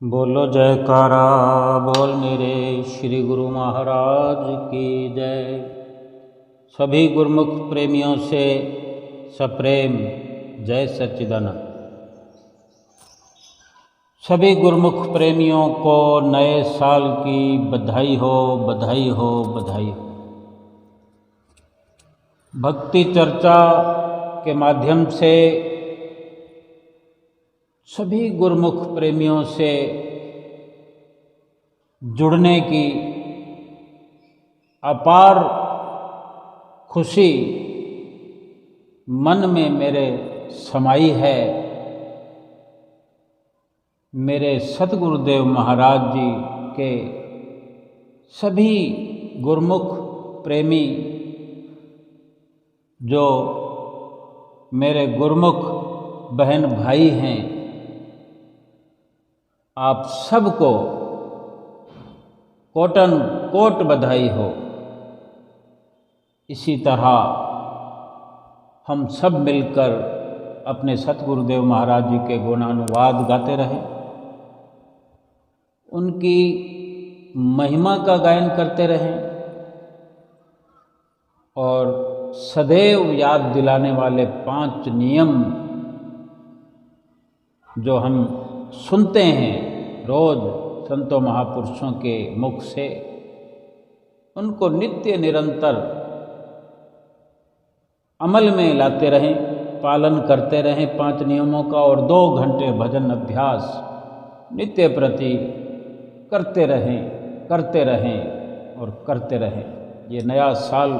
बोलो जयकारा बोल मेरे श्री गुरु महाराज की जय। सभी गुरुमुख प्रेमियों से सप्रेम जय सच्चिदानंद। सभी गुरुमुख प्रेमियों को नए साल की बधाई हो, बधाई हो, बधाई हो। भक्ति चर्चा के माध्यम से सभी गुरुमुख प्रेमियों से जुड़ने की अपार खुशी मन में मेरे समाई है। मेरे सतगुरुदेव महाराज जी के सभी गुरुमुख प्रेमी जो मेरे गुरुमुख बहन भाई हैं, आप सबको कोटन कोट बधाई हो। इसी तरह हम सब मिलकर अपने सतगुरुदेव महाराज जी के गुणानुवाद गाते रहें, उनकी महिमा का गायन करते रहें और सदैव याद दिलाने वाले 5 नियम जो हम सुनते हैं रोज संतों महापुरुषों के मुख से, उनको नित्य निरंतर अमल में लाते रहें, पालन करते रहें 5 नियमों का, और 2 घंटे भजन अभ्यास नित्य प्रति करते रहें और करते रहें। ये नया साल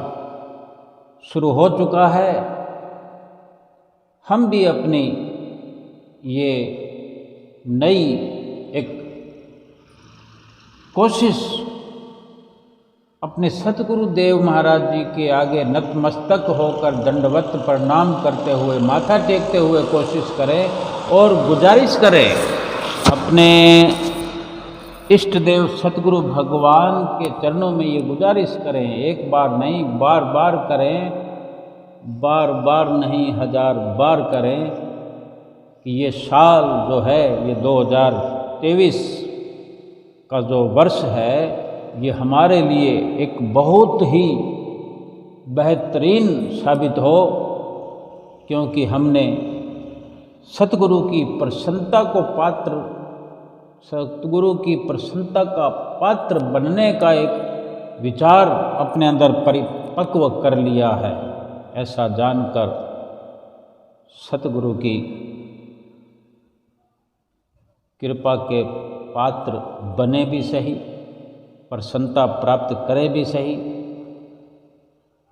शुरू हो चुका है, हम भी अपनी ये नई एक कोशिश अपने सतगुरुदेव महाराज जी के आगे नतमस्तक होकर दंडवत प्रणाम करते हुए, माथा टेकते हुए कोशिश करें और गुजारिश करें अपने इष्ट देव सतगुरु भगवान के चरणों में। ये गुजारिश करें, एक बार नहीं बार बार करें, बार बार नहीं 1000 बार करें कि ये साल जो है, ये 2023 का जो वर्ष है, ये हमारे लिए एक बहुत ही बेहतरीन साबित हो, क्योंकि हमने सतगुरु की प्रसन्नता को सतगुरु की प्रसन्नता का पात्र बनने का एक विचार अपने अंदर परिपक्व कर लिया है। ऐसा जानकर सतगुरु की कृपा के पात्र बने भी सही, प्रसन्नता प्राप्त करें भी सही,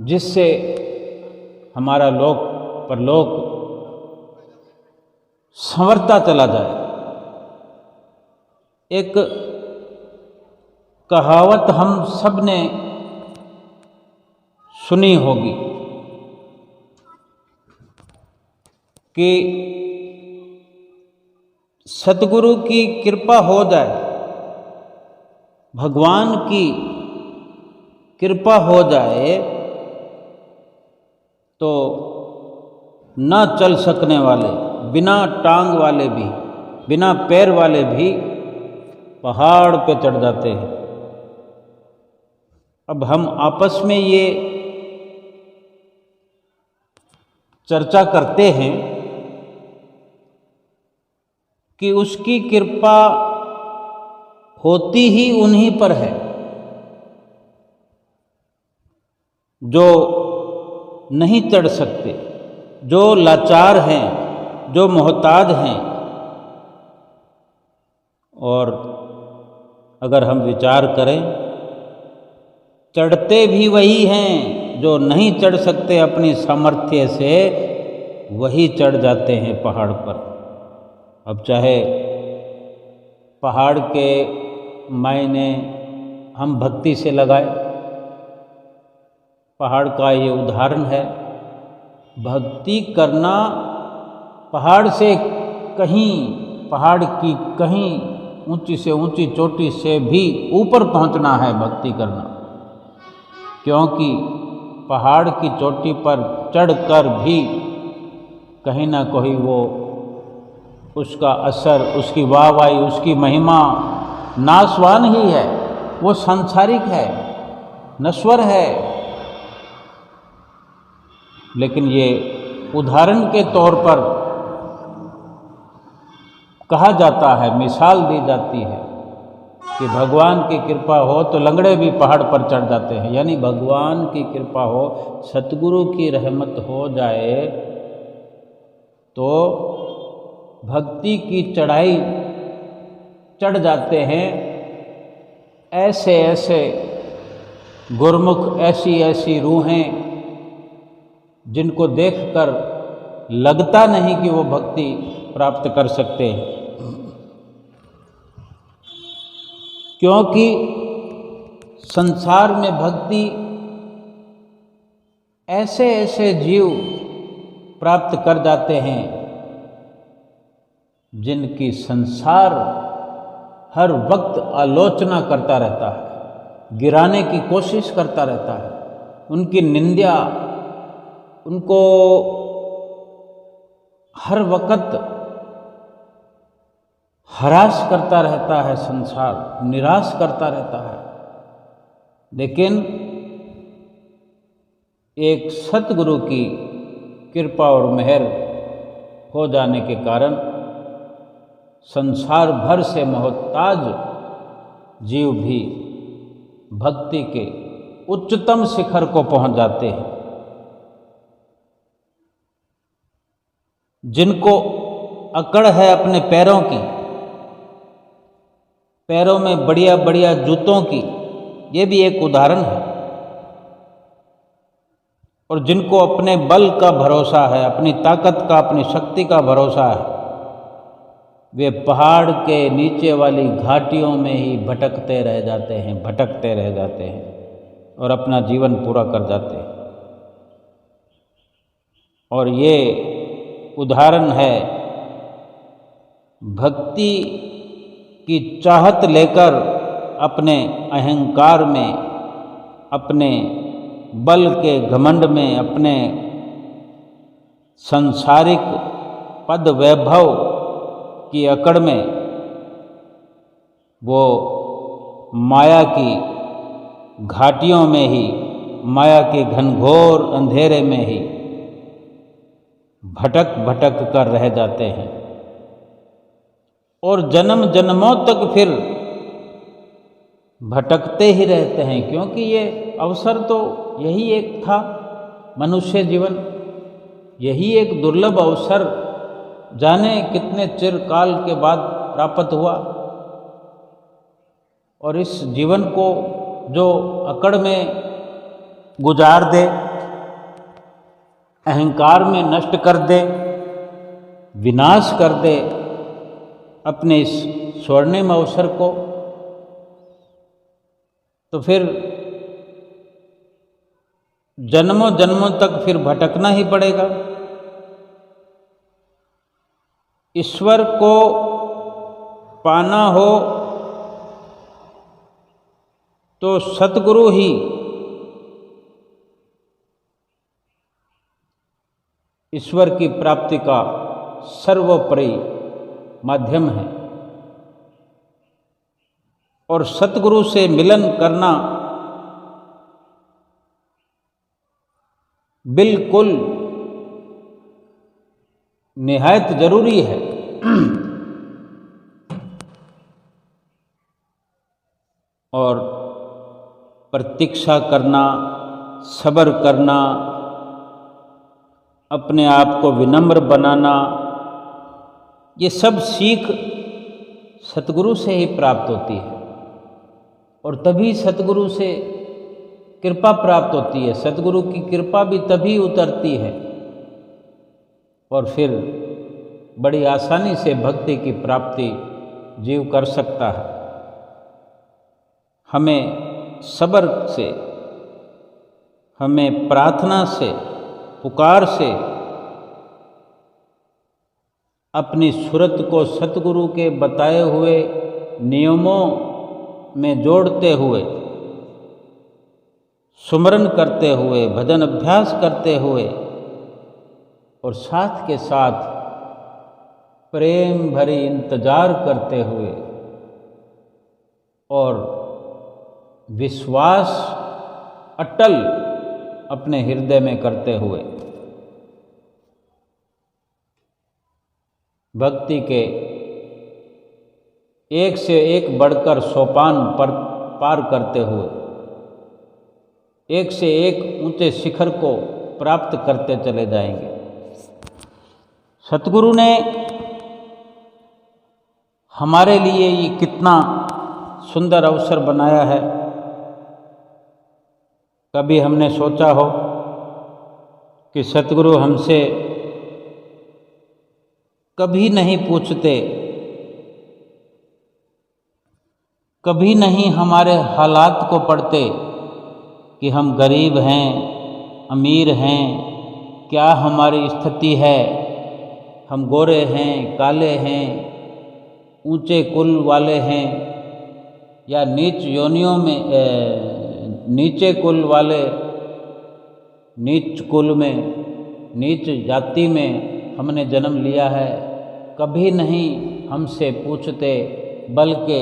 जिससे हमारा लोक परलोक संवरता चला जाए। एक कहावत हम सब ने सुनी होगी कि सतगुरु की कृपा हो जाए, भगवान की कृपा हो जाए, तो न चल सकने वाले, बिना टांग वाले भी, बिना पैर वाले भी पहाड़ पे चढ़ जाते हैं। अब हम आपस में ये चर्चा करते हैं कि उसकी कृपा होती ही उन्हीं पर है जो नहीं चढ़ सकते, जो लाचार हैं, जो मोहताज हैं। और अगर हम विचार करें, चढ़ते भी वही हैं जो नहीं चढ़ सकते अपनी सामर्थ्य से, वही चढ़ जाते हैं पहाड़ पर। अब चाहे पहाड़ के मायने हम भक्ति से लगाए, पहाड़ का ये उदाहरण है। भक्ति करना पहाड़ से कहीं, पहाड़ की कहीं ऊंची से ऊंची चोटी से भी ऊपर पहुंचना है भक्ति करना, क्योंकि पहाड़ की चोटी पर चढ़कर भी कहीं ना कहीं वो उसका असर, उसकी वाहवाही, उसकी महिमा नाशवान ही है, वो सांसारिक है, नश्वर है। लेकिन ये उदाहरण के तौर पर कहा जाता है, मिसाल दी जाती है कि भगवान की कृपा हो तो लंगड़े भी पहाड़ पर चढ़ जाते हैं। यानी भगवान की कृपा हो, सतगुरु की रहमत हो जाए तो भक्ति की चढ़ाई चढ़ जाते हैं। ऐसे ऐसे गुरमुख, ऐसी ऐसी रूहें जिनको देखकर लगता नहीं कि वो भक्ति प्राप्त कर सकते हैं, क्योंकि संसार में भक्ति ऐसे ऐसे जीव प्राप्त कर जाते हैं जिनकी संसार हर वक्त आलोचना करता रहता है, गिराने की कोशिश करता रहता है, उनकी निंदा, उनको हर वक्त हरास करता रहता है, संसार निराश करता रहता है। लेकिन एक सतगुरु की कृपा और मेहर हो जाने के कारण संसार भर से मोहताज जीव भी भक्ति के उच्चतम शिखर को पहुंच जाते हैं। जिनको अकड़ है अपने पैरों की, पैरों में बढ़िया बढ़िया जूतों की, ये भी एक उदाहरण है। और जिनको अपने बल का भरोसा है, अपनी ताकत का, अपनी शक्ति का भरोसा है, वे पहाड़ के नीचे वाली घाटियों में ही भटकते रह जाते हैं, भटकते रह जाते हैं और अपना जीवन पूरा कर जाते हैं। और ये उदाहरण है भक्ति की चाहत लेकर अपने अहंकार में, अपने बल के घमंड में, अपने सांसारिक पद वैभव की अकड़ में वो माया की घाटियों में ही, माया के घनघोर अंधेरे में ही भटक भटक कर रह जाते हैं और जन्म जन्मों तक फिर भटकते ही रहते हैं। क्योंकि ये अवसर तो यही एक था, मनुष्य जीवन यही एक दुर्लभ अवसर जाने कितने चिरकाल के बाद प्राप्त हुआ। और इस जीवन को जो अकड़ में गुजार दे, अहंकार में नष्ट कर दे, विनाश कर दे अपने इस स्वर्णिम अवसर को, तो फिर जन्मों जन्मों तक फिर भटकना ही पड़ेगा। ईश्वर को पाना हो तो सतगुरु ही ईश्वर की प्राप्ति का सर्वोपरि माध्यम है। और सतगुरु से मिलन करना बिल्कुल निहायत जरूरी है। और प्रतीक्षा करना, सब्र करना, अपने आप को विनम्र बनाना, ये सब सीख सतगुरु से ही प्राप्त होती है। और तभी सतगुरु से कृपा प्राप्त होती है। सतगुरु की कृपा भी तभी उतरती है और फिर बड़ी आसानी से भक्ति की प्राप्ति जीव कर सकता है। हमें सब्र से, हमें प्रार्थना से, पुकार से अपनी सूरत को सतगुरु के बताए हुए नियमों में जोड़ते हुए, सुमरन करते हुए, भजन अभ्यास करते हुए और साथ के साथ प्रेम भरी इंतजार करते हुए और विश्वास अटल अपने हृदय में करते हुए भक्ति के एक से एक बढ़कर सोपान पर पार करते हुए एक से एक ऊंचे शिखर को प्राप्त करते चले जाएंगे। सतगुरु ने हमारे लिए ये कितना सुंदर अवसर बनाया है। कभी हमने सोचा हो कि सतगुरु हमसे कभी नहीं पूछते, कभी नहीं हमारे हालात को पढ़ते कि हम गरीब हैं, अमीर हैं, क्या हमारी स्थिति है, हम गोरे हैं, काले हैं, ऊंचे कुल वाले हैं या नीच योनियों में, नीचे कुल वाले, नीच कुल में, नीच जाति में हमने जन्म लिया है। कभी नहीं हमसे पूछते, बल्कि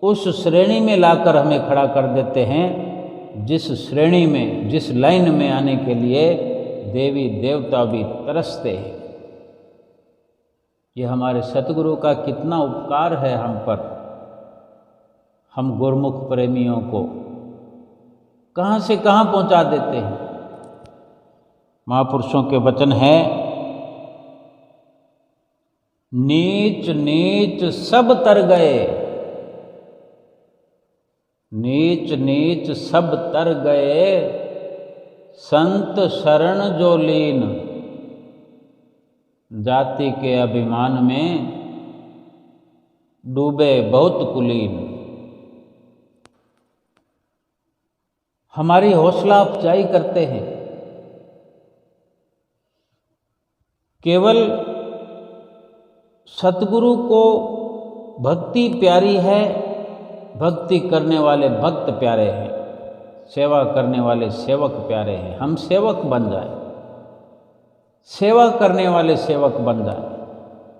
उस श्रेणी में लाकर हमें खड़ा कर देते हैं जिस श्रेणी में, जिस लाइन में आने के लिए देवी देवता भी तरसते हैं। ये हमारे सतगुरु का कितना उपकार है हम पर। हम गुरमुख प्रेमियों को कहाँ से कहाँ पहुँचा देते हैं। महापुरुषों के वचन है, नीच नीच सब तर गए, नीच नीच सब तर गए, संत शरण जो लीन, जाति के अभिमान में डूबे बहुत कुलीन। हमारी हौसला अफजाई करते हैं। केवल सतगुरु को भक्ति प्यारी है, भक्ति करने वाले भक्त प्यारे हैं, सेवा करने वाले सेवक प्यारे हैं। हम सेवक बन जाएं, सेवा करने वाले सेवक बन जाएं।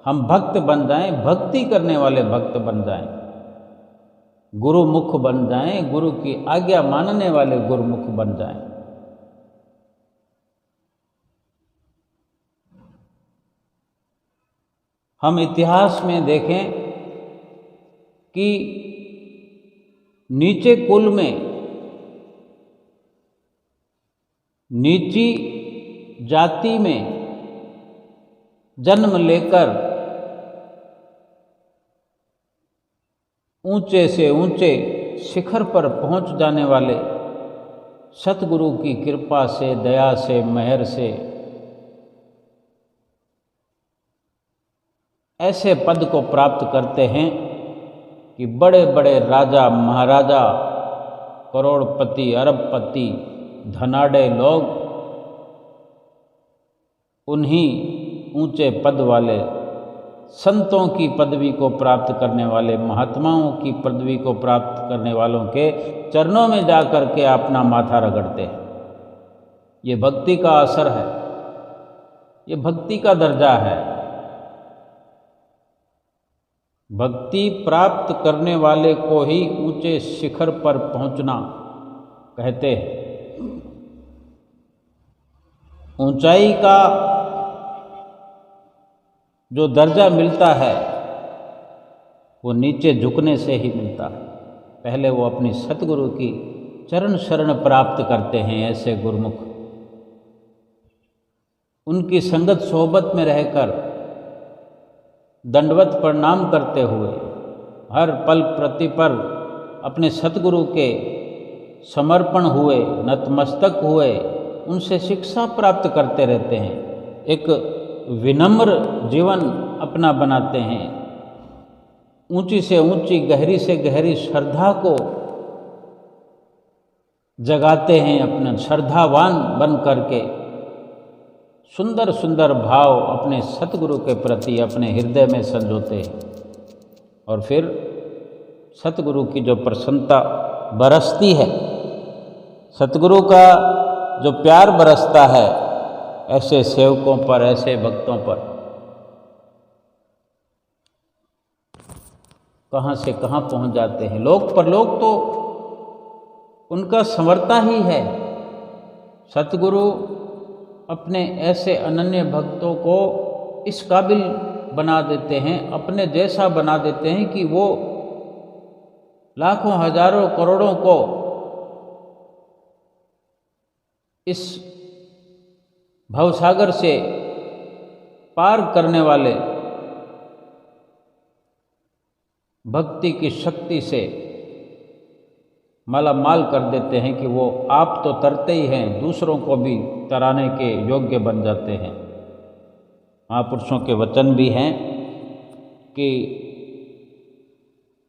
हम भक्त बन जाएं, भक्ति करने वाले भक्त बन जाएं। गुरुमुख बन जाएं, गुरु की आज्ञा मानने वाले गुरुमुख बन जाएं। हम इतिहास में देखें कि नीचे कुल में, नीची जाति में जन्म लेकर ऊंचे से ऊंचे शिखर पर पहुंच जाने वाले सतगुरु की कृपा से, दया से, मेहर से ऐसे पद को प्राप्त करते हैं कि बड़े बड़े राजा महाराजा, करोड़पति, अरबपति, धनाढ़े लोग उन्हीं ऊंचे पद वाले संतों की पदवी को प्राप्त करने वाले, महात्माओं की पदवी को प्राप्त करने वालों के चरणों में जाकर के अपना माथा रगड़ते हैं। ये भक्ति का असर है, ये भक्ति का दर्जा है। भक्ति प्राप्त करने वाले को ही ऊंचे शिखर पर पहुंचना कहते हैं। ऊंचाई का जो दर्जा मिलता है वो नीचे झुकने से ही मिलता है। पहले वो अपनी सतगुरु की चरण शरण प्राप्त करते हैं। ऐसे गुरुमुख उनकी संगत सोहबत में रहकर दंडवत प्रणाम करते हुए हर पल प्रतिपल अपने सतगुरु के समर्पण हुए, नतमस्तक हुए, उनसे शिक्षा प्राप्त करते रहते हैं। एक विनम्र जीवन अपना बनाते हैं। ऊंची से ऊंची, गहरी से गहरी श्रद्धा को जगाते हैं। अपना श्रद्धावान बन करके सुंदर सुंदर भाव अपने सतगुरु के प्रति अपने हृदय में संजोते हैं और फिर सतगुरु की जो प्रसन्नता बरसती है, सतगुरु का जो प्यार बरसता है ऐसे सेवकों पर, ऐसे भक्तों पर, कहाँ से कहाँ पहुँच जाते हैं। लोक परलोक तो उनका संवरता ही है। सतगुरु अपने ऐसे अनन्य भक्तों को इस काबिल बना देते हैं, अपने जैसा बना देते हैं कि वो लाखों हजारों करोड़ों को इस भवसागर से पार करने वाले भक्ति की शक्ति से माला माल कर देते हैं कि वो आप तो तरते ही हैं, दूसरों को भी तराने के योग्य बन जाते हैं। महापुरुषों के वचन भी हैं कि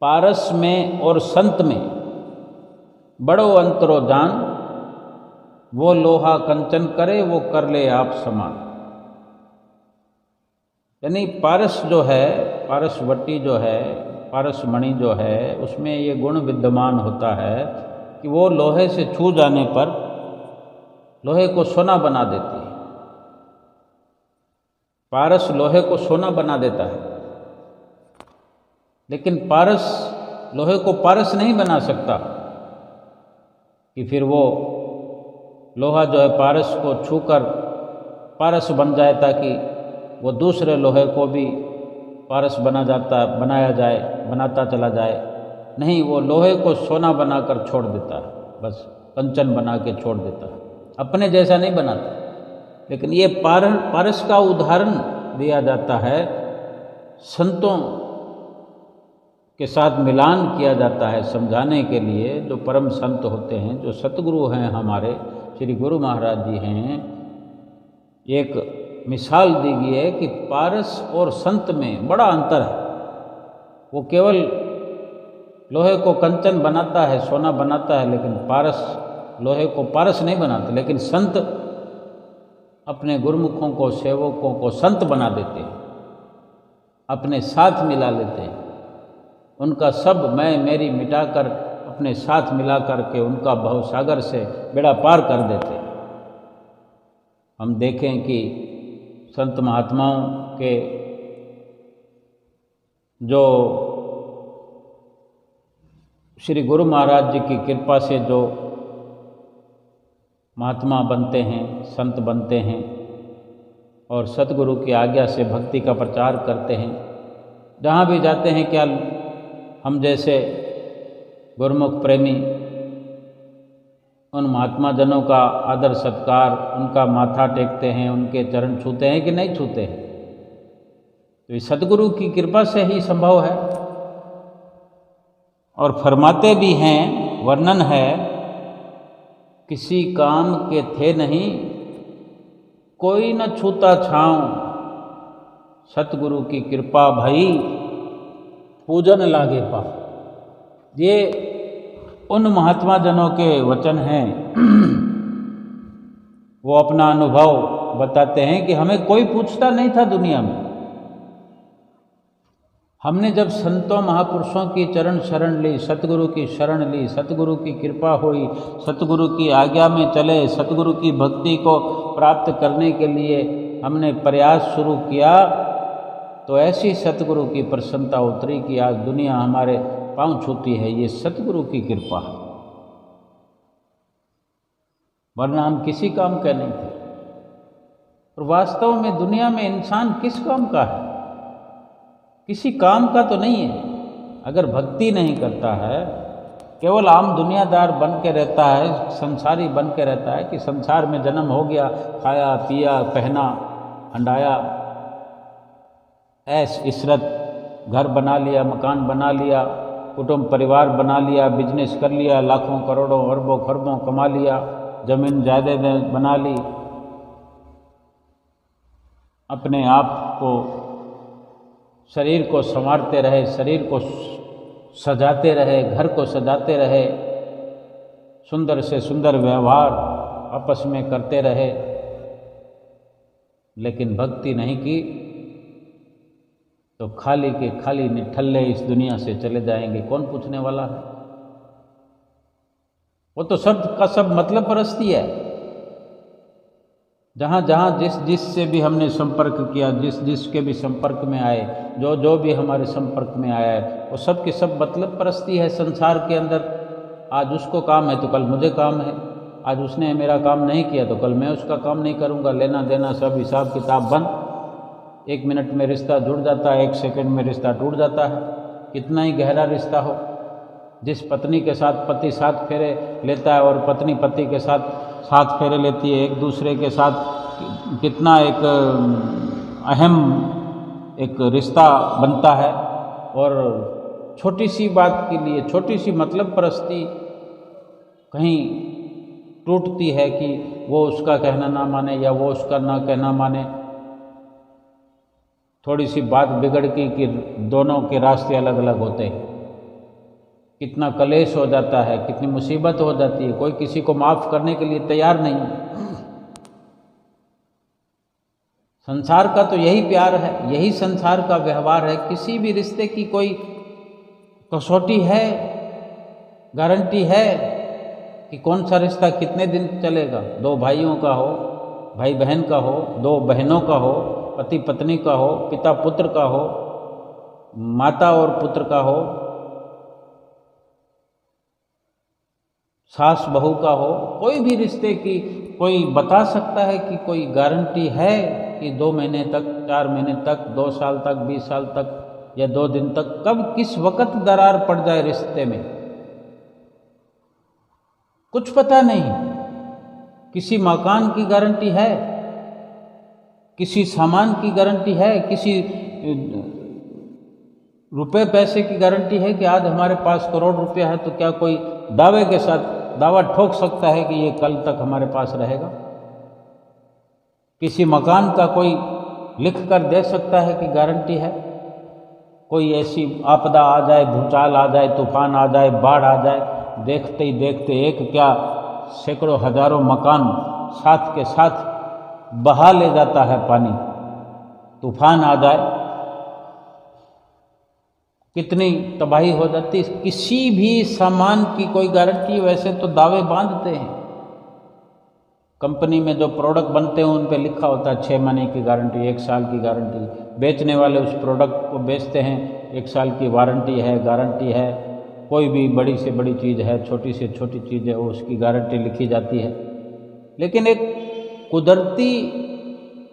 पारस में और संत में बड़ो अंतरो जान, वो लोहा कंचन करे वो कर ले आप समान। यानी पारस जो है, पारसवटी जो है, पारसमणि जो है, उसमें ये गुण विद्यमान होता है कि वो लोहे से छू जाने पर लोहे को सोना बना देती है। पारस लोहे को सोना बना देता है, लेकिन पारस लोहे को पारस नहीं बना सकता कि फिर वो लोहा जो है पारस को छूकर पारस बन जाए ताकि वो दूसरे लोहे को भी पारस बनाता चला जाए। नहीं, वो लोहे को सोना बनाकर छोड़ देता है, बस कंचन बना के छोड़ देता है, अपने जैसा नहीं बनाता। लेकिन ये पारस का उदाहरण दिया जाता है, संतों के साथ मिलान किया जाता है समझाने के लिए। जो परम संत होते हैं, जो सतगुरु हैं, हमारे श्री गुरु महाराज जी हैं, एक मिसाल दी गई है कि पारस और संत में बड़ा अंतर है। वो केवल लोहे को कंचन बनाता है, सोना बनाता है, लेकिन पारस लोहे को पारस नहीं बनाता। लेकिन संत अपने गुरुमुखों को, सेवकों को संत बना देते हैं, अपने साथ मिला लेते हैं, उनका सब मैं मेरी मिटाकर अपने साथ मिला करके उनका भवसागर से बेड़ा पार कर देते हैं। हम देखें कि संत महात्माओं के जो श्री गुरु महाराज जी की कृपा से जो महात्मा बनते हैं, संत बनते हैं और सतगुरु की आज्ञा से भक्ति का प्रचार करते हैं, जहाँ भी जाते हैं, क्या हम जैसे गुरुमुख प्रेमी उन महात्मा जनों का आदर सत्कार, उनका माथा टेकते हैं, उनके चरण छूते हैं कि नहीं छूते हैं? तो ये सतगुरु की कृपा से ही संभव है। और फरमाते भी हैं, वर्णन है, किसी काम के थे नहीं कोई न छूता छाँव, सतगुरु की कृपा भई पूजन लागे पाँव। ये उन महात्मा जनों के वचन हैं। वो अपना अनुभव बताते हैं कि हमें कोई पूछता नहीं था दुनिया में। हमने जब संतों महापुरुषों की चरण शरण ली, सतगुरु की शरण ली, सतगुरु की कृपा हुई, सतगुरु की आज्ञा में चले, सतगुरु की भक्ति को प्राप्त करने के लिए हमने प्रयास शुरू किया, तो ऐसी सतगुरु की प्रसन्नता उतरी कि आज दुनिया हमारे पाँव छूती है। ये सतगुरु की कृपा है, वरना हम किसी काम के नहीं थे। और वास्तव में दुनिया में इंसान किस काम का है? किसी काम का तो नहीं है। अगर भक्ति नहीं करता है, केवल आम दुनियादार बन के रहता है, संसारी बन के रहता है कि संसार में जन्म हो गया, खाया पिया पहना हंडाया, ऐश इशरत, घर बना लिया, मकान बना लिया, कुटुंब परिवार बना लिया, बिजनेस कर लिया, लाखों करोड़ों अरबों खरबों कमा लिया, जमीन जायदादें बना ली, अपने आप को शरीर को संवारते रहे, शरीर को सजाते रहे, घर को सजाते रहे, सुंदर से सुंदर व्यवहार आपस में करते रहे, लेकिन भक्ति नहीं की तो खाली के खाली निठल्ले इस दुनिया से चले जाएंगे। कौन पूछने वाला है? वो तो सब का सब मतलब परस्ती है। जहाँ जहाँ जिस जिस से भी हमने संपर्क किया, जिस जिसके भी संपर्क में आए, जो जो भी हमारे संपर्क में आया है, वो सब के सब मतलब परस्ती है संसार के अंदर। आज उसको काम है तो कल मुझे काम है, आज उसने मेरा काम नहीं किया तो कल मैं उसका काम नहीं करूँगा। लेना देना सब हिसाब किताब बंद। 1 मिनट में रिश्ता जुड़ जाता है, 1 सेकंड में रिश्ता टूट जाता है, कितना ही गहरा रिश्ता हो। जिस पत्नी के साथ पति 7 फेरे लेता है और पत्नी पति के साथ 7 फेरे लेती है, एक दूसरे के साथ कितना एक अहम एक रिश्ता बनता है। और छोटी सी बात के लिए, छोटी सी मतलब परस्ती कहीं टूटती है कि वो उसका कहना ना माने या वो उसका ना कहना माने। थोड़ी सी बात बिगड़ गई कि दोनों के रास्ते अलग अलग होते हैं, कितना कलेश हो जाता है, कितनी मुसीबत हो जाती है। कोई किसी को माफ़ करने के लिए तैयार नहीं है। संसार का तो यही प्यार है, यही संसार का व्यवहार है। किसी भी रिश्ते की कोई कसौटी है, गारंटी है कि कौन सा रिश्ता कितने दिन चलेगा। 2 भाइयों का हो, भाई बहन का हो, 2 बहनों का हो, पति पत्नी का हो, पिता पुत्र का हो, माता और पुत्र का हो, सास बहू का हो, कोई भी रिश्ते की कोई बता सकता है कि कोई गारंटी है कि 2 महीने तक, 4 महीने तक, 2 साल तक, 20 साल तक या 2 दिन तक, कब किस वक्त दरार पड़ जाए रिश्ते में, कुछ पता नहीं। किसी मकान की गारंटी है, किसी सामान की गारंटी है, किसी रुपए पैसे की गारंटी है कि आज हमारे पास करोड़ रुपया है तो क्या कोई दावे के साथ दावा ठोक सकता है कि ये कल तक हमारे पास रहेगा? किसी मकान का कोई लिख कर दे सकता है कि गारंटी है? कोई ऐसी आपदा आ जाए, भूचाल आ जाए, तूफान आ जाए, बाढ़ आ जाए, देखते ही देखते एक क्या सैकड़ों हजारों मकान साथ के साथ बहा ले जाता है पानी। तूफान आ जाए, कितनी तबाही हो जाती है। किसी भी सामान की कोई गारंटी, वैसे तो दावे बांधते हैं। कंपनी में जो प्रोडक्ट बनते हैं उन पे लिखा होता है 6 महीने की गारंटी, 1 साल की गारंटी। बेचने वाले उस प्रोडक्ट को बेचते हैं, 1 साल की वारंटी है, गारंटी है। कोई भी बड़ी से बड़ी चीज़ है, छोटी से छोटी चीज़ है, उसकी गारंटी लिखी जाती है। लेकिन एक कुदरती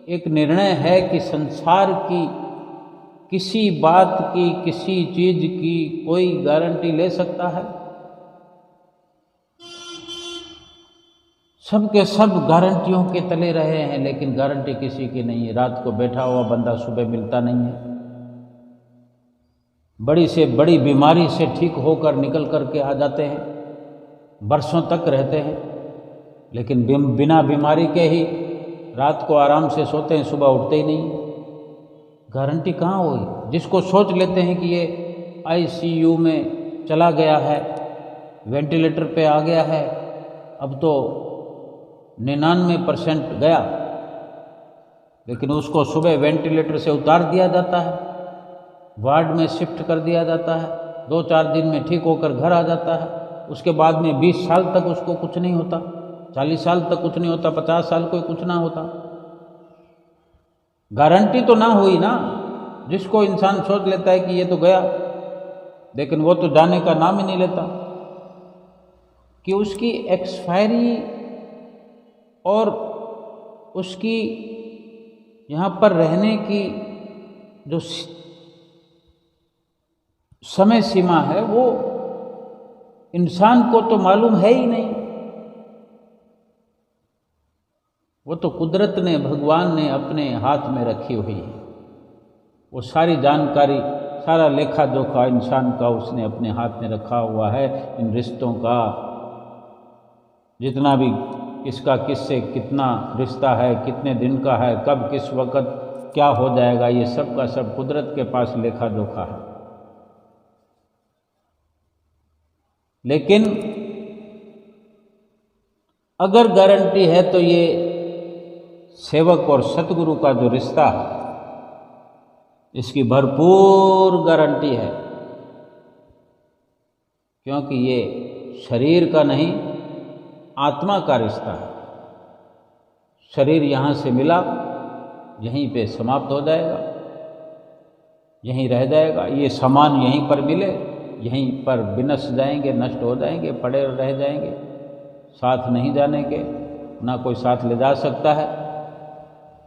एक निर्णय है कि संसार की किसी बात की, किसी चीज़ की कोई गारंटी ले सकता है? सब के सब गारंटियों के तले रहे हैं, लेकिन गारंटी किसी की नहीं है। रात को बैठा हुआ बंदा सुबह मिलता नहीं है। बड़ी से बड़ी बीमारी से ठीक होकर निकल करके आ जाते हैं, बरसों तक रहते हैं, लेकिन बिना बीमारी के ही रात को आराम से सोते हैं, सुबह उठते ही नहीं। गारंटी कहाँ हुई? जिसको सोच लेते हैं कि ये आईसीयू में चला गया है, वेंटिलेटर पे आ गया है, अब तो 99% गया, लेकिन उसको सुबह वेंटिलेटर से उतार दिया जाता है, वार्ड में शिफ्ट कर दिया जाता है, 2-4 दिन में ठीक होकर घर आ जाता है। उसके बाद में 20 साल तक उसको कुछ नहीं होता, 40 साल तक कुछ नहीं होता, 50 साल कोई कुछ ना होता। गारंटी तो ना हुई ना। जिसको इंसान सोच लेता है कि ये तो गया, लेकिन वो तो जाने का नाम ही नहीं लेता कि उसकी एक्सपायरी और उसकी यहाँ पर रहने की जो समय सीमा है वो इंसान को तो मालूम है ही नहीं। वो तो कुदरत ने, भगवान ने अपने हाथ में रखी हुई है। वो सारी जानकारी, सारा लेखा जोखा इंसान का उसने अपने हाथ में रखा हुआ है। इन रिश्तों का जितना भी किसका किससे कितना रिश्ता है, कितने दिन का है, कब किस वक़्त क्या हो जाएगा, ये सब का सब कुदरत के पास लेखा जोखा है। लेकिन अगर गारंटी है तो ये सेवक और सतगुरु का जो रिश्ता है, इसकी भरपूर गारंटी है, क्योंकि ये शरीर का नहीं, आत्मा का रिश्ता है। शरीर यहाँ से मिला, यहीं पे समाप्त हो जाएगा, यहीं रह जाएगा। ये सामान यहीं पर मिले, यहीं पर विनष्ट जाएंगे, नष्ट हो जाएंगे, पड़े रह जाएंगे, साथ नहीं जाने के, ना कोई साथ ले जा सकता है।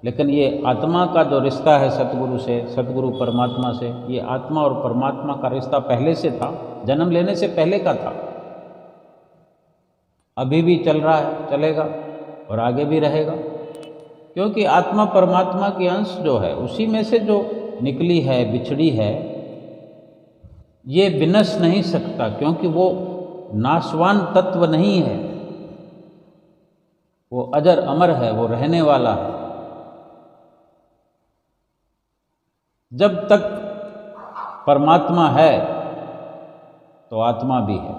लेकिन ये आत्मा का जो रिश्ता है सतगुरु से, सतगुरु परमात्मा से, ये आत्मा और परमात्मा का रिश्ता पहले से था, जन्म लेने से पहले का था, अभी भी चल रहा है, चलेगा और आगे भी रहेगा। क्योंकि आत्मा परमात्मा की अंश जो है, उसी में से जो निकली है, बिछड़ी है, ये विनश नहीं सकता, क्योंकि वो नाशवान तत्व नहीं है, वो अजर अमर है, वो रहने वाला है। जब तक परमात्मा है तो आत्मा भी है।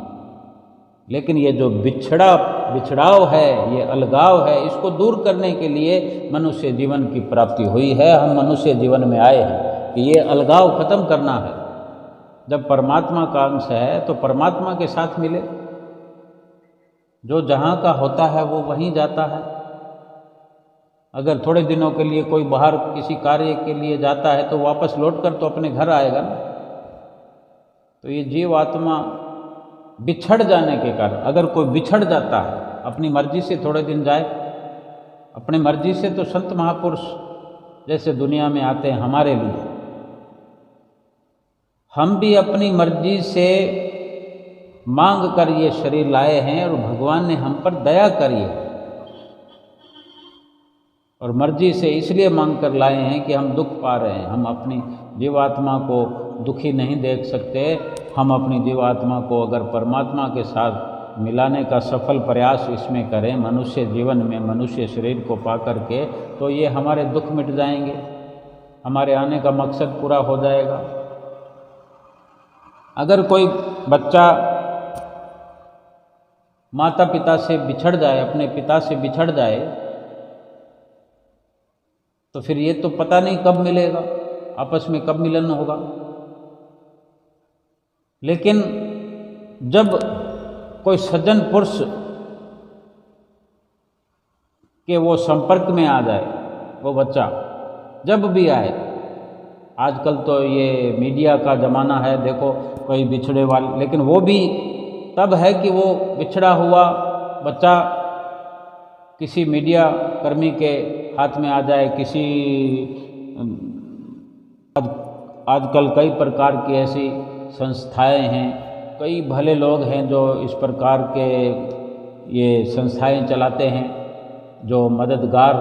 लेकिन ये जो बिछड़ाव है, ये अलगाव है, इसको दूर करने के लिए मनुष्य जीवन की प्राप्ति हुई है। हम मनुष्य जीवन में आए हैं कि ये अलगाव खत्म करना है। जब परमात्मा का अंश है तो परमात्मा के साथ मिले, जो जहाँ का होता है वो वहीं जाता है। अगर थोड़े दिनों के लिए कोई बाहर किसी कार्य के लिए जाता है तो वापस लौटकर तो अपने घर आएगा ना। तो ये जीव आत्मा बिछड़ जाने के कारण, अगर कोई बिछड़ जाता है, अपनी मर्जी से थोड़े दिन जाए, अपनी मर्जी से तो संत महापुरुष जैसे दुनिया में आते हैं हमारे लिए, हम भी अपनी मर्जी से मांग कर ये शरीर लाए हैं और भगवान ने हम पर दया करी है। और मर्जी से इसलिए मांग कर लाए हैं कि हम दुख पा रहे हैं। हम अपनी जीवात्मा को दुखी नहीं देख सकते। हम अपनी जीवात्मा को अगर परमात्मा के साथ मिलाने का सफल प्रयास इसमें करें, मनुष्य जीवन में, मनुष्य शरीर को पा करके, तो ये हमारे दुख मिट जाएंगे, हमारे आने का मकसद पूरा हो जाएगा। अगर कोई बच्चा माता पिता से बिछड़ जाए, अपने पिता से बिछड़ जाए, तो फिर ये तो पता नहीं कब मिलेगा, आपस में कब मिलन होगा। लेकिन जब कोई सज्जन पुरुष के वो संपर्क में आ जाए, वो बच्चा जब भी आए, आजकल तो ये मीडिया का ज़माना है, देखो कोई बिछड़े वाले, लेकिन वो भी तब है कि वो बिछड़ा हुआ बच्चा किसी मीडिया कर्मी के हाथ में आ जाए, किसी आजकल कई प्रकार की ऐसी संस्थाएं हैं, कई भले लोग हैं जो इस प्रकार के ये संस्थाएं चलाते हैं, जो मददगार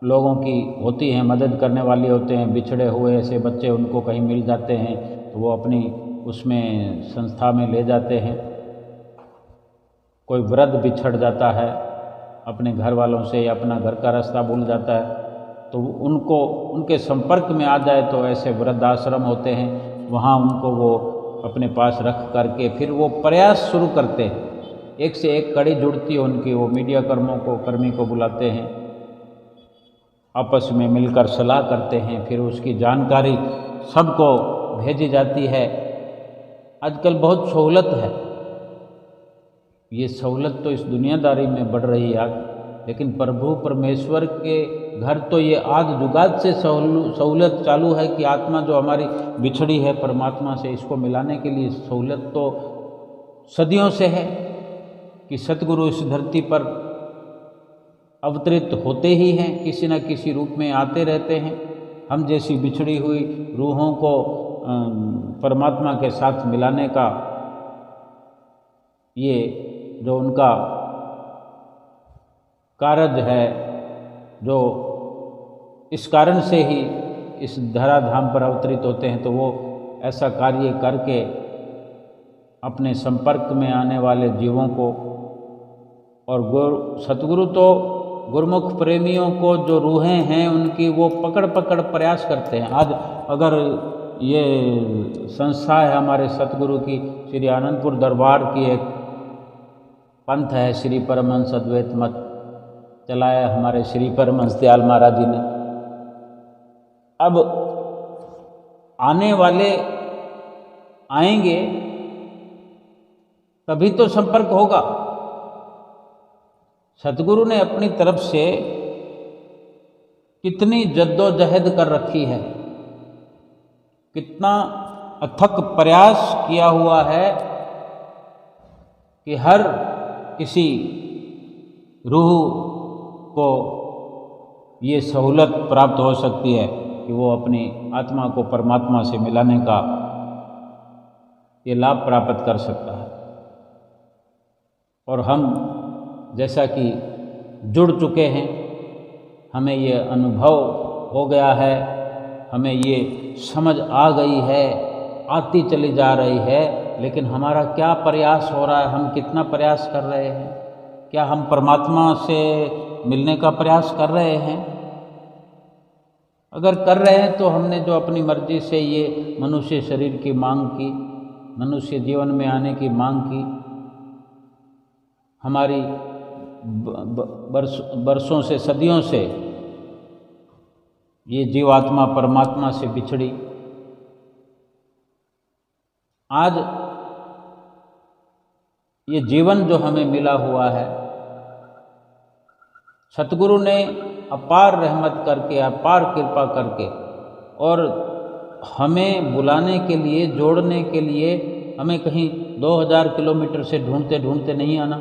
लोगों की होती हैं, मदद करने वाले होते हैं। बिछड़े हुए ऐसे बच्चे उनको कहीं मिल जाते हैं तो वो अपनी उसमें संस्था में ले जाते हैं। कोई वृद्ध बिछड़ जाता है अपने घर वालों से या अपना घर का रास्ता भूल जाता है, तो उनको उनके संपर्क में आ जाए तो ऐसे वृद्धाश्रम होते हैं, वहाँ उनको वो अपने पास रख करके फिर वो प्रयास शुरू करते हैं। एक से एक कड़ी जुड़ती है उनकी, वो मीडिया कर्मी को बुलाते हैं, आपस में मिलकर सलाह करते हैं, फिर उसकी जानकारी सबको भेजी जाती है। आजकल बहुत सहूलत है, ये सहूलत तो इस दुनियादारी में बढ़ रही है आज, लेकिन प्रभु परमेश्वर के घर तो ये आद जुगाद से सहूलत चालू है कि आत्मा जो हमारी बिछड़ी है परमात्मा से, इसको मिलाने के लिए सहूलत तो सदियों से है कि सतगुरु इस धरती पर अवतरित होते ही हैं, किसी न किसी रूप में आते रहते हैं। हम जैसी बिछड़ी हुई रूहों को परमात्मा के साथ मिलाने का ये जो उनका कार्य है, जो इस कारण से ही इस धराधाम पर अवतरित होते हैं, तो वो ऐसा कार्य करके अपने संपर्क में आने वाले जीवों को, और सतगुरु तो गुरुमुख प्रेमियों को जो रूहें हैं उनकी वो पकड़ प्रयास करते हैं। आज अगर ये संस्था है हमारे सतगुरु की, श्री आनंदपुर दरबार की एक पंथ है, श्री परमहंस अद्वैत मत चलाया हमारे श्री परमहंस दयाल महाराज जी ने। अब आने वाले आएंगे तभी तो संपर्क होगा। सतगुरु ने अपनी तरफ से कितनी जद्दोजहद कर रखी है, कितना अथक प्रयास किया हुआ है कि हर किसी रूह को ये सहूलत प्राप्त हो सकती है कि वो अपनी आत्मा को परमात्मा से मिलाने का ये लाभ प्राप्त कर सकता है। और हम जैसा कि जुड़ चुके हैं, हमें ये अनुभव हो गया है, हमें ये समझ आ गई है, आती चली जा रही है, लेकिन हमारा क्या प्रयास हो रहा है, हम कितना प्रयास कर रहे हैं? क्या हम परमात्मा से मिलने का प्रयास कर रहे हैं? अगर कर रहे हैं तो हमने जो अपनी मर्जी से ये मनुष्य शरीर की मांग की, मनुष्य जीवन में आने की मांग की, हमारी बरसों से सदियों से ये जीवात्मा परमात्मा से बिछड़ी, आज ये जीवन जो हमें मिला हुआ है, सतगुरु ने अपार रहमत करके, अपार कृपा करके और हमें बुलाने के लिए, जोड़ने के लिए हमें कहीं 2000 किलोमीटर से ढूंढते ढूंढते नहीं आना।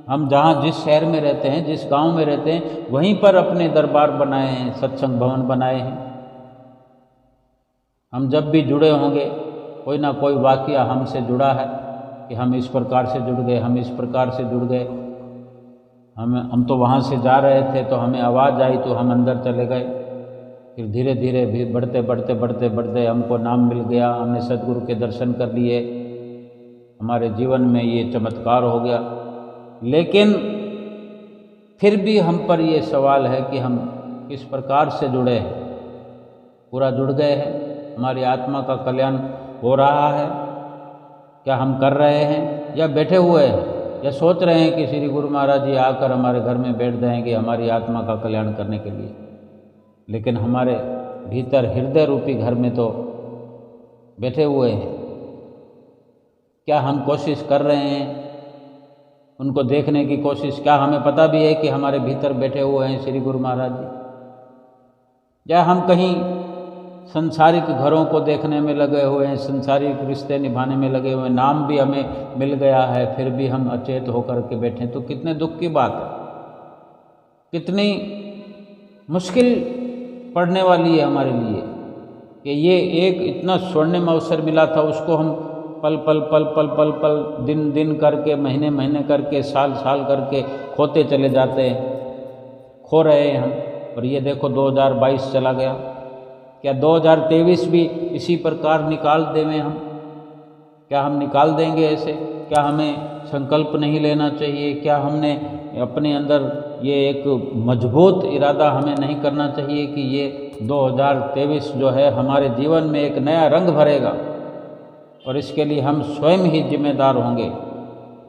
हम जहाँ जिस शहर में रहते हैं, जिस गांव में रहते हैं, वहीं पर अपने दरबार बनाए हैं, सत्संग भवन बनाए हैं। हम जब भी जुड़े होंगे, कोई ना कोई वाक़या हमसे जुड़ा है कि हम इस प्रकार से जुड़ गए, हम इस प्रकार से जुड़ गए। हम तो वहाँ से जा रहे थे तो हमें आवाज़ आई तो हम अंदर चले गए, फिर धीरे धीरे भी बढ़ते बढ़ते बढ़ते बढ़ते हमको नाम मिल गया, हमने सद्गुरु के दर्शन कर लिए, हमारे जीवन में ये चमत्कार हो गया। लेकिन फिर भी हम पर ये सवाल है कि हम किस प्रकार से जुड़े हैं? पूरा जुड़ गए हैं? हमारी आत्मा का कल्याण हो रहा है? क्या हम कर रहे हैं या बैठे हुए हैं, या सोच रहे हैं कि श्री गुरु महाराज जी आकर हमारे घर में बैठ जाएंगे हमारी आत्मा का कल्याण करने के लिए? लेकिन हमारे भीतर हृदय रूपी घर में तो बैठे हुए हैं। क्या हम कोशिश कर रहे हैं उनको देखने की कोशिश? क्या हमें पता भी है कि हमारे भीतर बैठे हुए हैं श्री गुरु महाराज जी? या हम कहीं संसारिक घरों को देखने में लगे हुए हैं, संसारिक रिश्ते निभाने में लगे हुए हैं, नाम भी हमें मिल गया है, फिर भी हम अचेत होकर के बैठे? तो कितने दुख की बात है, कितनी मुश्किल पड़ने वाली है हमारे लिए कि ये एक इतना स्वर्णिम अवसर मिला था, उसको हम पल पल पल पल पल पल दिन दिन करके, महीने महीने करके, साल साल करके खोते चले जाते हैं, खो रहे हैं हम। और ये देखो 2022 चला गया, क्या 2023 भी इसी प्रकार निकाल देवें हम? क्या हम निकाल देंगे ऐसे? क्या हमें संकल्प नहीं लेना चाहिए? क्या हमने अपने अंदर ये एक मजबूत इरादा हमें नहीं करना चाहिए कि ये 2023 जो है हमारे जीवन में एक नया रंग भरेगा और इसके लिए हम स्वयं ही जिम्मेदार होंगे?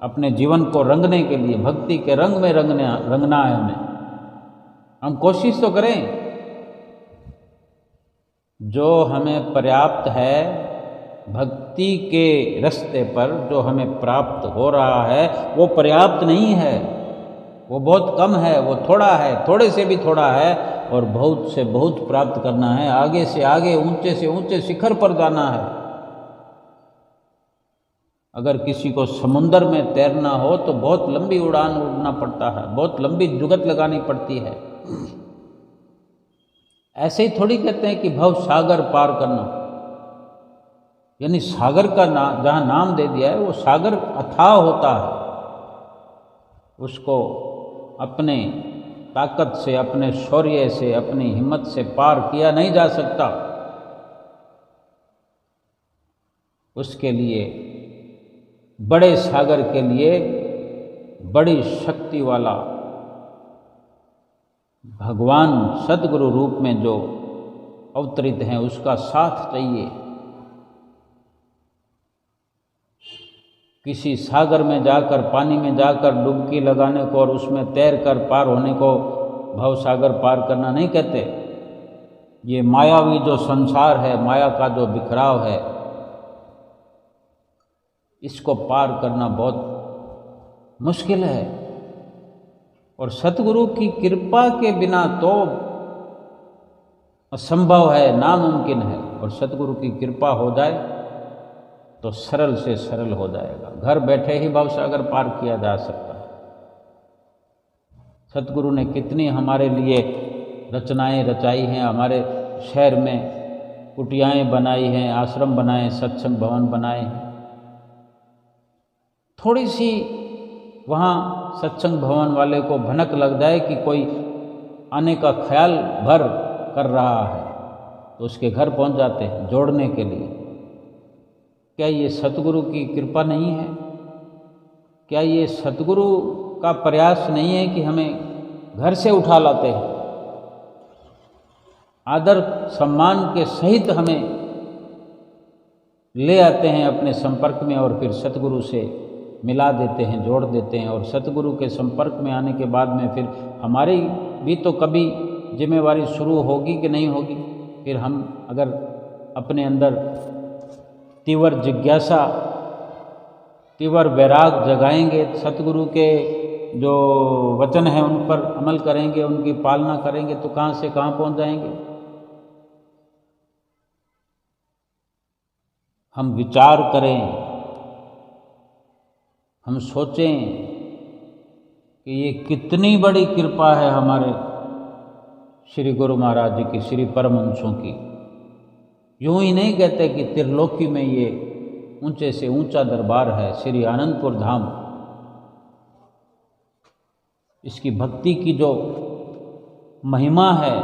अपने जीवन को रंगने के लिए, भक्ति के रंग में रंगना है हमें। हम कोशिश तो करें। जो हमें पर्याप्त है भक्ति के रास्ते पर, जो हमें प्राप्त हो रहा है वो पर्याप्त नहीं है, वो बहुत कम है, वो थोड़ा है, थोड़े से भी थोड़ा है, और बहुत से बहुत प्राप्त करना है, आगे से आगे, ऊंचे से ऊंचे शिखर पर जाना है। अगर किसी को समुंदर में तैरना हो तो बहुत लंबी उड़ान उड़ना पड़ता है, बहुत लंबी जुगत लगानी पड़ती है। ऐसे ही थोड़ी कहते हैं कि भव सागर पार करना, यानी सागर का जहाँ नाम दे दिया है वो सागर अथाह होता है, उसको अपने ताकत से, अपने शौर्य से, अपनी हिम्मत से पार किया नहीं जा सकता। उसके लिए, बड़े सागर के लिए बड़ी शक्ति वाला भगवान सद्गुरु रूप में जो अवतरित हैं उसका साथ चाहिए। किसी सागर में जाकर, पानी में जाकर डुबकी लगाने को और उसमें तैर कर पार होने को भव सागर पार करना नहीं कहते। ये मायावी जो संसार है, माया का जो बिखराव है, इसको पार करना बहुत मुश्किल है। और सतगुरु की कृपा के बिना तो असंभव है, नामुमकिन है। और सतगुरु की कृपा हो जाए तो सरल से सरल हो जाएगा। घर बैठे ही भवसागर पार किया जा सकता है। सतगुरु ने कितनी हमारे लिए रचनाएं रचाई हैं, हमारे शहर में कुटियाएं बनाई हैं, आश्रम बनाए, सत्संग भवन बनाए हैं। थोड़ी सी वहाँ सत्संग भवन वाले को भनक लग जाए कि कोई आने का ख्याल भर कर रहा है तो उसके घर पहुँच जाते हैं जोड़ने के लिए। क्या ये सतगुरु की कृपा नहीं है? क्या ये सतगुरु का प्रयास नहीं है कि हमें घर से उठा लाते हैं, आदर सम्मान के सहित हमें ले आते हैं अपने संपर्क में और फिर सतगुरु से मिला देते हैं, जोड़ देते हैं। और सतगुरु के संपर्क में आने के बाद में फिर हमारी भी तो कभी जिम्मेवारी शुरू होगी कि नहीं होगी। फिर हम अगर अपने अंदर तीव्र जिज्ञासा, तीव्र वैराग जगाएंगे, सतगुरु के जो वचन हैं उन पर अमल करेंगे, उनकी पालना करेंगे, तो कहाँ से कहाँ पहुँच जाएंगे। हम विचार करें, हम सोचें कि ये कितनी बड़ी कृपा है हमारे श्री गुरु महाराज जी की, श्री परमहंसों की। यूं ही नहीं कहते कि त्रिलोकी में ये ऊंचे से ऊंचा दरबार है, श्री आनंदपुर धाम। इसकी भक्ति की जो महिमा है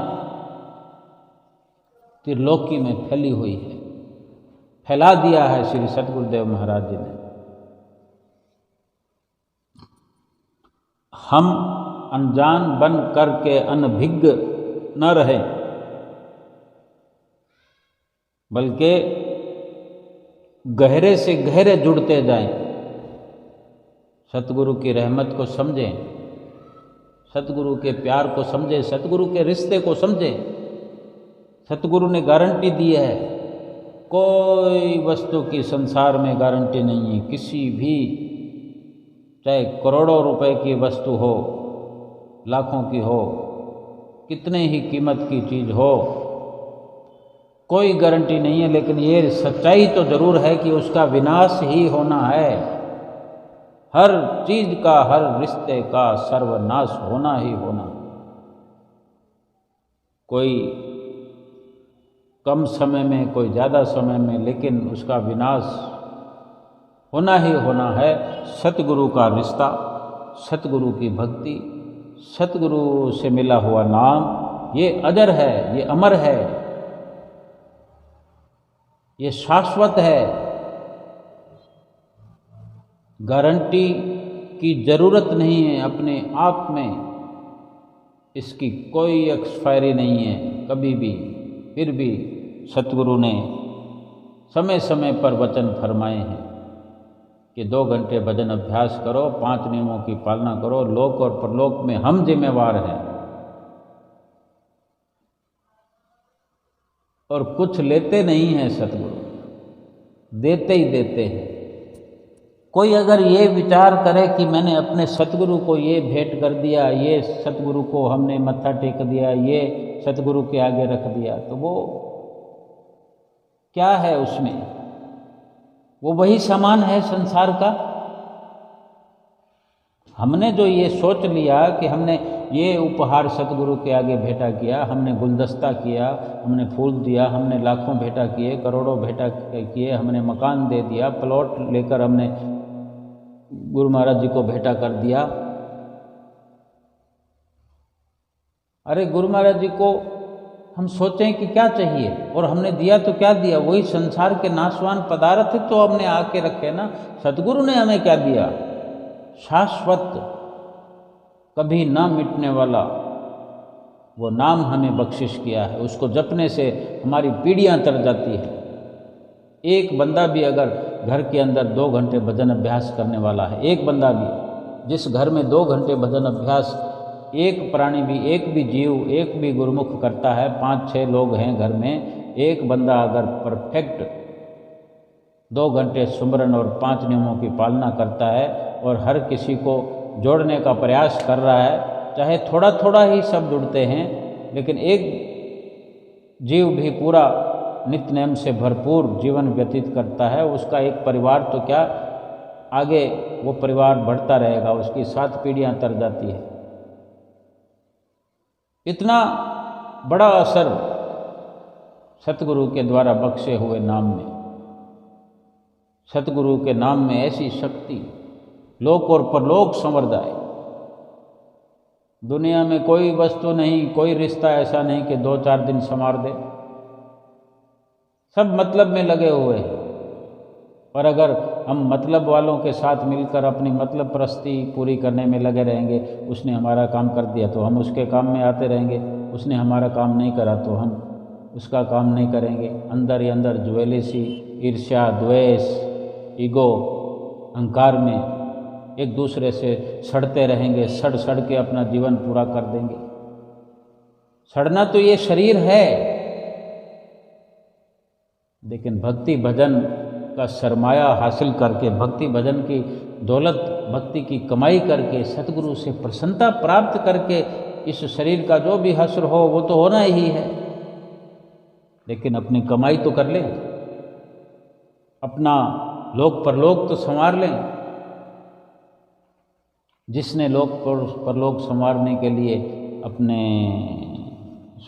त्रिलोकी में फैली हुई है, फैला दिया है श्री सतगुरुदेव महाराज जी ने। हम अनजान बन करके अनभिज्ञ न रहें, बल्कि गहरे से गहरे जुड़ते जाएं। सतगुरु की रहमत को समझें, सतगुरु के प्यार को समझें, सतगुरु के रिश्ते को समझें। सतगुरु ने गारंटी दी है, कोई वस्तु की संसार में गारंटी नहीं है। किसी भी, चाहे करोड़ों रुपए की वस्तु हो, लाखों की हो, कितने ही कीमत की चीज़ हो, कोई गारंटी नहीं है। लेकिन ये सच्चाई तो ज़रूर है कि उसका विनाश ही होना है। हर चीज़ का, हर रिश्ते का सर्वनाश होना ही होना। कोई कम समय में, कोई ज़्यादा समय में, लेकिन उसका विनाश होना ही होना है। सतगुरु का रिश्ता, सतगुरु की भक्ति, सतगुरु से मिला हुआ नाम, ये अजर है, ये अमर है, ये शाश्वत है। गारंटी की ज़रूरत नहीं है अपने आप में, इसकी कोई एक्सपायरी नहीं है कभी भी। फिर भी सतगुरु ने समय समय पर वचन फरमाए हैं कि 2 घंटे भजन अभ्यास करो, 5 नियमों की पालना करो, लोक और परलोक में हम जिम्मेवार हैं। और कुछ लेते नहीं हैं सतगुरु, देते ही देते हैं। कोई अगर ये विचार करे कि मैंने अपने सतगुरु को ये भेंट कर दिया, ये सतगुरु को हमने मत्था टेक दिया, ये सतगुरु के आगे रख दिया, तो वो क्या है उसमें? वो वही सामान है संसार का। हमने जो ये सोच लिया कि हमने ये उपहार सतगुरु के आगे भेंटा किया, हमने गुलदस्ता किया, हमने फूल दिया, हमने लाखों भेंटा किए, करोड़ों भेंटा किए, हमने मकान दे दिया, प्लॉट लेकर हमने गुरु महाराज जी को भेंटा कर दिया। अरे गुरु महाराज जी को हम सोचें कि क्या चाहिए, और हमने दिया तो क्या दिया? वही संसार के नाशवान पदार्थ तो हमने आके रखे ना। सतगुरु ने हमें क्या दिया? शाश्वत, कभी ना मिटने वाला वो नाम हमें बख्शिश किया है। उसको जपने से हमारी पीढ़ियां तर जाती है। एक बंदा भी अगर घर के अंदर 2 घंटे भजन अभ्यास करने वाला है, एक बंदा भी, जिस घर में 2 घंटे भजन अभ्यास एक प्राणी भी, एक भी जीव, एक भी गुरुमुख करता है, 5-6 लोग हैं घर में, एक बंदा अगर परफेक्ट 2 घंटे सुमरन और 5 नियमों की पालना करता है और हर किसी को जोड़ने का प्रयास कर रहा है, चाहे थोड़ा थोड़ा ही शब्द उड़ते हैं, लेकिन एक जीव भी पूरा नित्य नेम से भरपूर जीवन व्यतीत करता है, उसका एक परिवार तो क्या, आगे वो परिवार बढ़ता रहेगा, उसकी 7 पीढ़ियां तर जाती है। इतना बड़ा असर सतगुरु के द्वारा बख्शे हुए नाम में, सतगुरु के नाम में ऐसी शक्ति, लोक और परलोक संवर जाए। दुनिया में कोई वस्तु नहीं, कोई रिश्ता ऐसा नहीं कि 2-4 दिन संवार दे, सब मतलब में लगे हुए हैं। और अगर हम मतलब वालों के साथ मिलकर अपनी मतलब परस्ती पूरी करने में लगे रहेंगे, उसने हमारा काम कर दिया तो हम उसके काम में आते रहेंगे, उसने हमारा काम नहीं करा तो हम उसका काम नहीं करेंगे। अंदर ही अंदर ज्वेलिसी, ईर्ष्या, द्वेष, ईगो, अहंकार में एक दूसरे से सड़ते रहेंगे, सड़ सड़ के अपना जीवन पूरा कर देंगे। सड़ना तो ये शरीर है, लेकिन भक्ति भजन का सरमाया हासिल करके, भक्ति भजन की दौलत, भक्ति की कमाई करके, सतगुरु से प्रसन्नता प्राप्त करके इस शरीर का जो भी हश्र हो वो तो होना ही है, लेकिन अपनी कमाई तो कर लें, अपना लोक परलोक तो संवार लें। जिसने लोक परलोक संवारने के लिए अपने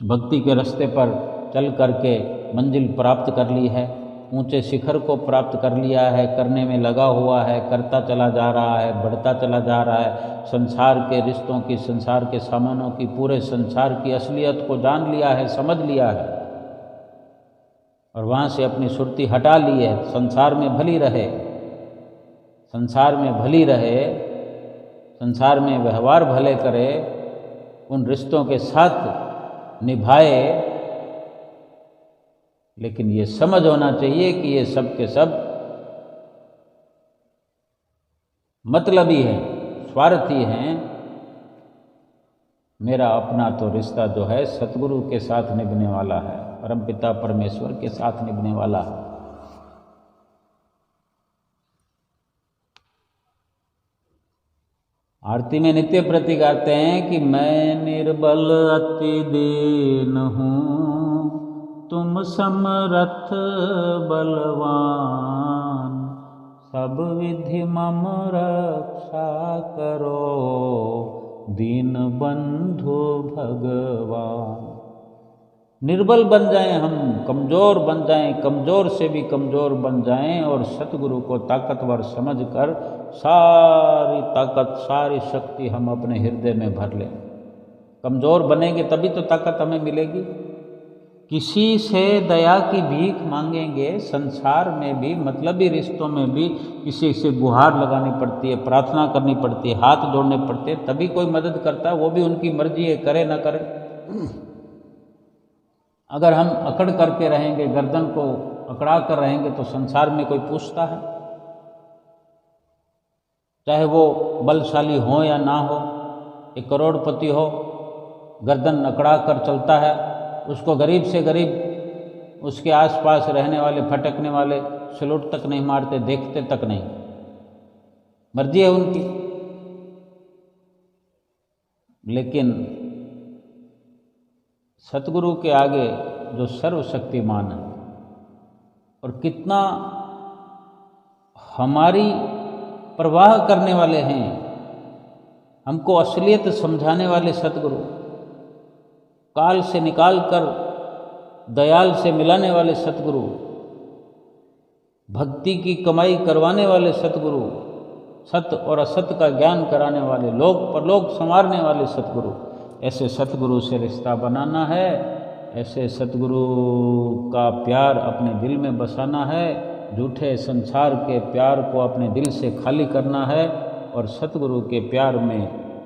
भक्ति के रास्ते पर चल करके मंजिल प्राप्त कर ली है, ऊंचे शिखर को प्राप्त कर लिया है, करने में लगा हुआ है, करता चला जा रहा है, बढ़ता चला जा रहा है, संसार के रिश्तों की, संसार के सामानों की, पूरे संसार की असलियत को जान लिया है, समझ लिया है, और वहाँ से अपनी सुरती हटा ली है। संसार में भली रहे, संसार में भली रहे, संसार में व्यवहार भले करे, उन रिश्तों के साथ निभाए, लेकिन ये समझ होना चाहिए कि ये सब के सब मतलबी हैं, स्वार्थी हैं। मेरा अपना तो रिश्ता जो है सतगुरु के साथ निभने वाला है, परमपिता परमेश्वर के साथ निभने वाला है। आरती में नित्य प्रति गाते हैं कि मैं निर्बल अति दीन हूँ, तुम समर्थ बलवान, सब विधि मम रक्षा करो, दीन बंधु भगवान। निर्बल बन जाएं हम, कमज़ोर बन जाएं, कमज़ोर से भी कमज़ोर बन जाएं, और सतगुरु को ताकतवर समझकर सारी ताकत, सारी शक्ति हम अपने हृदय में भर लें। कमज़ोर बनेंगे तभी तो ताकत हमें मिलेगी। किसी से दया की भीख मांगेंगे, संसार में भी, मतलबी रिश्तों में भी किसी से गुहार लगानी पड़ती है, प्रार्थना करनी पड़ती है, हाथ जोड़ने पड़ते हैं, तभी कोई मदद करता है। वो भी उनकी मर्जी है, करे ना करे। अगर हम अकड़ करके रहेंगे, गर्दन को अकड़ा कर रहेंगे, तो संसार में कोई पूछता है? चाहे वो बलशाली हो या ना हो, एक करोड़पति हो, गर्दन अकड़ा कर चलता है, उसको गरीब से गरीब, उसके आसपास रहने वाले, फटकने वाले सलूट तक नहीं मारते, देखते तक नहीं। मर्जी है उनकी। लेकिन सतगुरु के आगे जो सर्वशक्तिमान है, और कितना हमारी परवाह करने वाले हैं, हमको असलियत समझाने वाले सतगुरु, काल से निकाल कर दयाल से मिलाने वाले सतगुरु, भक्ति की कमाई करवाने वाले सतगुरु, सत्य और असत्य का ज्ञान कराने वाले, लोक परलोक संवारने वाले सतगुरु। ऐसे सतगुरु से रिश्ता बनाना है, ऐसे सतगुरु का प्यार अपने दिल में बसाना है, झूठे संसार के प्यार को अपने दिल से खाली करना है, और सतगुरु के प्यार में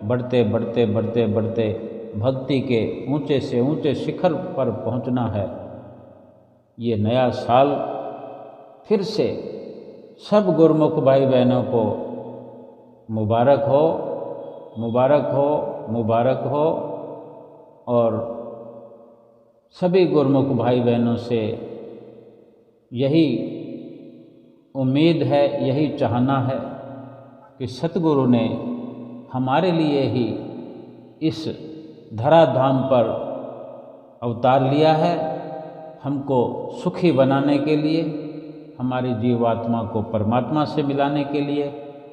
बढ़ते बढ़ते बढ़ते बढ़ते भक्ति के ऊंचे से ऊंचे शिखर पर पहुंचना है। ये नया साल फिर से सब गुरमुख भाई बहनों को मुबारक हो, मुबारक हो, मुबारक हो। और सभी गुरमुख भाई बहनों से यही उम्मीद है, यही चाहना है कि सतगुरु ने हमारे लिए ही इस धराधाम पर अवतार लिया है, हमको सुखी बनाने के लिए, हमारी जीवात्मा को परमात्मा से मिलाने के लिए।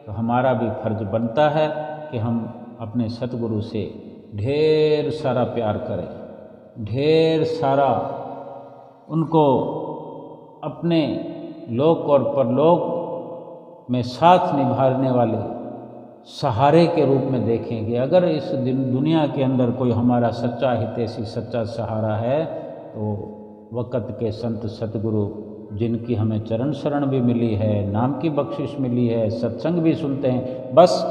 तो हमारा भी फर्ज बनता है कि हम अपने सतगुरु से ढेर सारा प्यार करें, ढेर सारा उनको अपने लोक और परलोक में साथ निभाने वाले सहारे के रूप में देखें कि अगर इस दुनिया के अंदर कोई हमारा सच्चा हितैषी, सच्चा सहारा है, तो वक़्त के संत सतगुरु जिनकी हमें चरण शरण भी मिली है, नाम की बख्शिश मिली है, सत्संग भी सुनते हैं। बस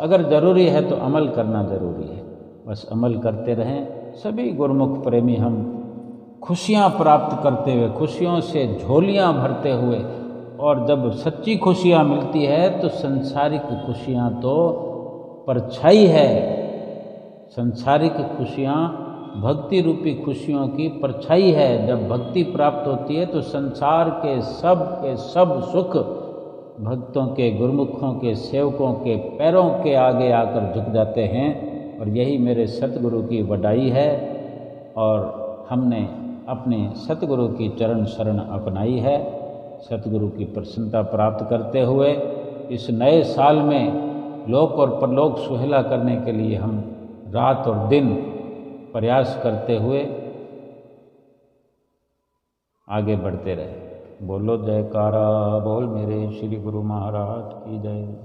अगर ज़रूरी है तो अमल करना ज़रूरी है, बस अमल करते रहें। सभी गुरुमुख प्रेमी हम खुशियाँ प्राप्त करते हुए, खुशियों से झोलियाँ भरते हुए, और जब सच्ची खुशियाँ मिलती है तो संसारिक खुशियाँ तो परछाई है। संसारिक खुशियाँ भक्ति रूपी खुशियों की परछाई है। जब भक्ति प्राप्त होती है तो संसार के सब सुख भक्तों के, गुरुमुखों के, सेवकों के पैरों के आगे आकर झुक जाते हैं। और यही मेरे सतगुरु की वडाई है, और हमने अपने सतगुरु की चरण शरण अपनाई है। सतगुरु की प्रसन्नता प्राप्त करते हुए इस नए साल में लोक और परलोक सुहेला करने के लिए हम रात और दिन प्रयास करते हुए आगे बढ़ते रहे। बोलो जयकारा बोल मेरे श्री गुरु महाराज की जय।